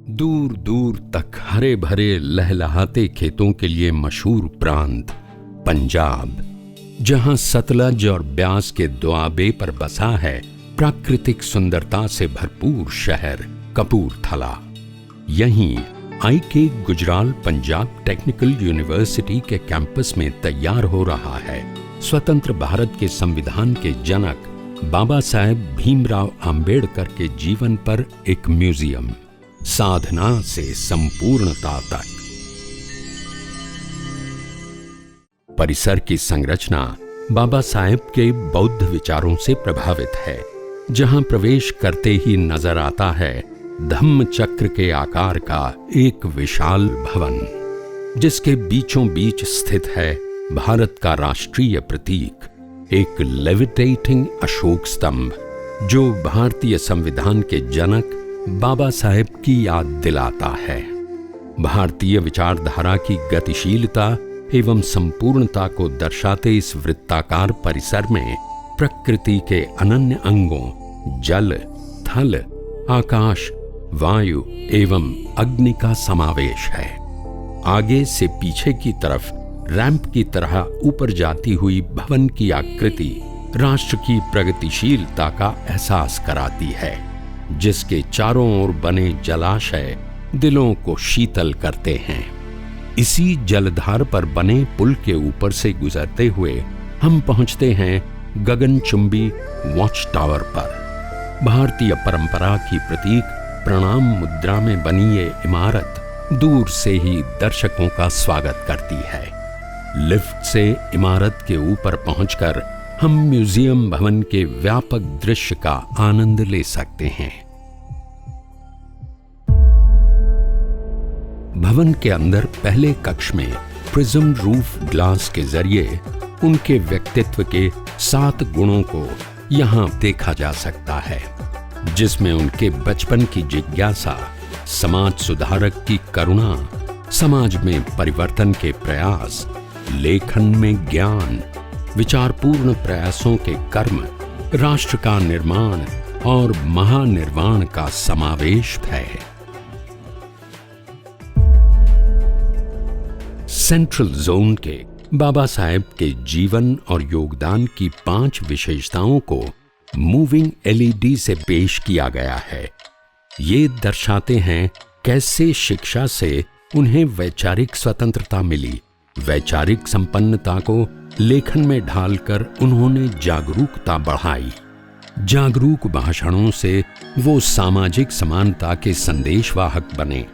दूर दूर तक हरे भरे लहलहाते खेतों के लिए मशहूर प्रांत पंजाब, जहां सतलज और ब्यास के दोआबे पर बसा है प्राकृतिक सुंदरता से भरपूर शहर कपूरथला। यहीं IK Gujral Punjab technical university के कैंपस में तैयार हो रहा है स्वतंत्र भारत के संविधान के जनक बाबा साहेब भीमराव अंबेडकर के जीवन पर एक म्यूजियम, साधना से संपूर्णता तक। परिसर की संरचना बाबा साहेब के बौद्ध विचारों से प्रभावित है, जहां प्रवेश करते ही नजर आता है धम्म चक्र के आकार का एक विशाल भवन, जिसके बीचों बीच स्थित है भारत का राष्ट्रीय प्रतीक, एक लेविटेटिंग अशोक स्तंभ, जो भारतीय संविधान के जनक बाबा साहेब की याद दिलाता है। भारतीय विचारधारा की गतिशीलता एवं संपूर्णता को दर्शाते इस वृत्ताकार परिसर में प्रकृति के अनन्य अंगों जल, थल, आकाश, वायु एवं अग्नि का समावेश है। आगे से पीछे की तरफ रैंप की तरह ऊपर जाती हुई भवन की आकृति राष्ट्र की प्रगतिशीलता का एहसास कराती है, जिसके चारों ओर बने जलाशय दिलों को शीतल करते हैं। इसी जलधार पर बने पुल के ऊपर से गुजरते हुए हम पहुंचते हैं गगनचुंबी वॉच टावर पर। भारतीय परंपरा की प्रतीक प्रणाम मुद्रा में बनी ये इमारत दूर से ही दर्शकों का स्वागत करती है। लिफ्ट से इमारत के ऊपर पहुंचकर हम म्यूजियम भवन के व्यापक दृश्य का आनंद ले सकते हैं। भवन के अंदर पहले कक्ष में प्रिज्म रूफ ग्लास के जरिए उनके व्यक्तित्व के 7 गुणों को यहां देखा जा सकता है, जिसमें उनके बचपन की जिज्ञासा, समाज सुधारक की करुणा, समाज में परिवर्तन के प्रयास, लेखन में ज्ञान, विचारपूर्ण प्रयासों के कर्म, राष्ट्र का निर्माण और महानिर्वाण का समावेश है। सेंट्रल जोन के बाबा साहेब के जीवन और योगदान की 5 विशेषताओं को मूविंग LED से पेश किया गया है। ये दर्शाते हैं कैसे शिक्षा से उन्हें वैचारिक स्वतंत्रता मिली। वैचारिक संपन्नता को लेखन में ढालकर उन्होंने जागरूकता बढ़ाई। जागरूक भाषणों से वो सामाजिक समानता के संदेशवाहक बने।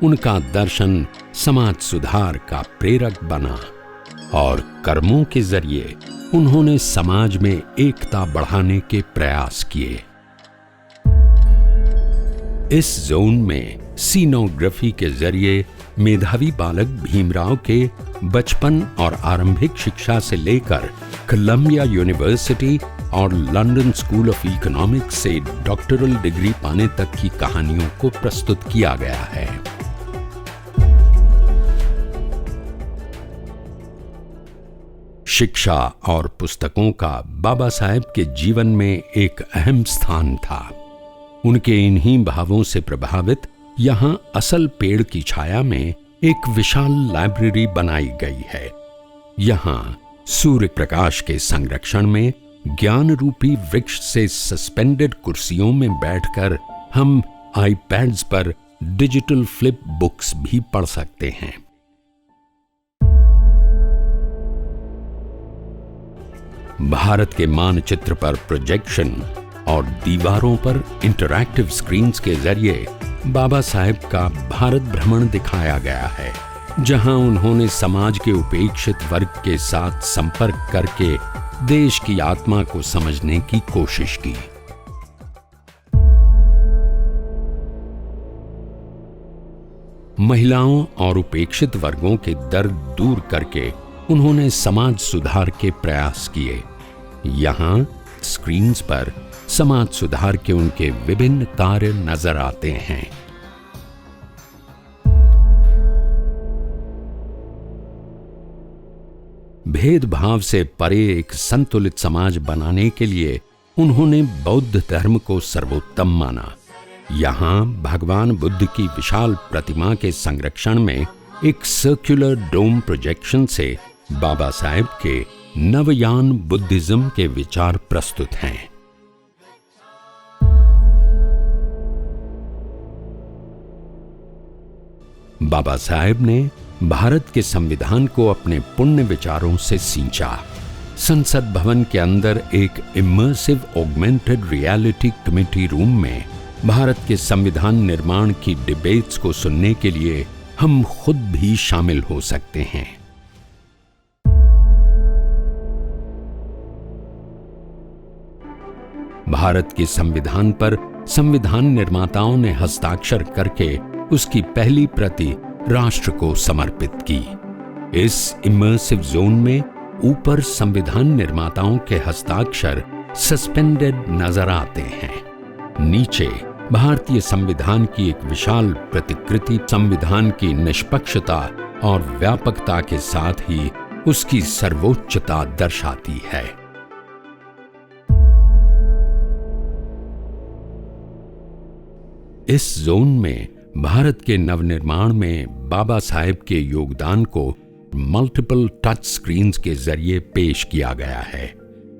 उनका दर्शन समाज सुधार का प्रेरक बना और कर्मों के जरिए उन्होंने समाज में एकता बढ़ाने के प्रयास किए। इस जोन में सीनोग्राफी के जरिए मेधावी बालक भीमराव के बचपन और आरंभिक शिक्षा से लेकर कोलंबिया यूनिवर्सिटी और लंदन स्कूल ऑफ इकोनॉमिक्स से डॉक्टरल डिग्री पाने तक की कहानियों को प्रस्तुत किया गया है। शिक्षा और पुस्तकों का बाबा साहेब के जीवन में एक अहम स्थान था। उनके इन्हीं भावों से प्रभावित यहाँ असल पेड़ की छाया में एक विशाल लाइब्रेरी बनाई गई है। यहाँ सूर्य प्रकाश के संरक्षण में ज्ञान रूपी वृक्ष से सस्पेंडेड कुर्सियों में बैठकर हम iPads पर डिजिटल फ्लिप बुक्स भी पढ़ सकते हैं। भारत के मानचित्र पर प्रोजेक्शन और दीवारों पर इंटरैक्टिव स्क्रीन्स के जरिए बाबा साहेब का भारत भ्रमण दिखाया गया है, जहां उन्होंने समाज के उपेक्षित वर्ग के साथ संपर्क करके देश की आत्मा को समझने की कोशिश की। महिलाओं और उपेक्षित वर्गों के दर्द दूर करके उन्होंने समाज सुधार के प्रयास किए। यहाँ स्क्रीन्स पर समाज सुधार के उनके विभिन्न कार्य नजर आते हैं। भेदभाव से परे एक संतुलित समाज बनाने के लिए उन्होंने बौद्ध धर्म को सर्वोत्तम माना। यहाँ भगवान बुद्ध की विशाल प्रतिमा के संरक्षण में एक सर्कुलर डोम प्रोजेक्शन से बाबा साहेब के नवयान बुद्धिज्म के विचार प्रस्तुत हैं। बाबा साहेब ने भारत के संविधान को अपने पुण्य विचारों से सींचा। संसद भवन के अंदर एक immersive augmented reality committee room में भारत के संविधान निर्माण की डिबेट्स को सुनने के लिए हम खुद भी शामिल हो सकते हैं। भारत के संविधान पर संविधान निर्माताओं ने हस्ताक्षर करके उसकी पहली प्रति राष्ट्र को समर्पित की। इस इमर्सिव जोन में ऊपर संविधान निर्माताओं के हस्ताक्षर सस्पेंडेड नजर आते हैं। नीचे भारतीय संविधान की एक विशाल प्रतिकृति संविधान की निष्पक्षता और व्यापकता के साथ ही उसकी सर्वोच्चता दर्शाती है। इस जोन में भारत के नवनिर्माण में बाबा साहेब के योगदान को मल्टीपल टच स्क्रीन्स के जरिए पेश किया गया है,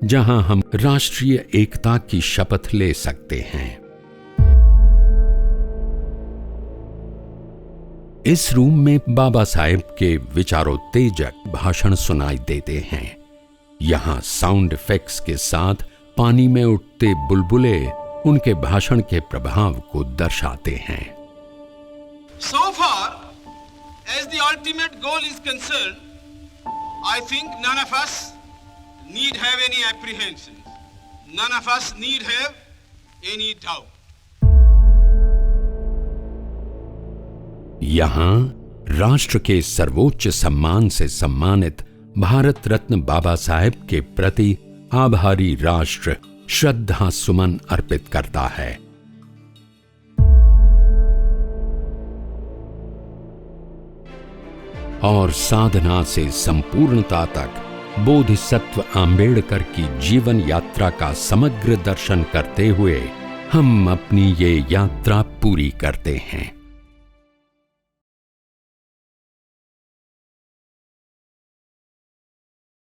जहां हम राष्ट्रीय एकता की शपथ ले सकते हैं। इस रूम में बाबा साहेब के विचारोत्तेजक भाषण सुनाई देते हैं। यहां साउंड इफेक्ट्स के साथ पानी में उठते बुलबुले उनके भाषण के प्रभाव को दर्शाते हैं। So far as the ultimate goal is concerned, I think none of us need have any apprehensions. None of us need have any doubt. यहाँ राष्ट्र के सर्वोच्च सम्मान से सम्मानित भारत रत्न बाबा साहेब के प्रति आभारी राष्ट्र श्रद्धा सुमन अर्पित करता है। और साधना से संपूर्णता तक बोधिसत्व आम्बेडकर की जीवन यात्रा का समग्र दर्शन करते हुए हम अपनी ये यात्रा पूरी करते हैं।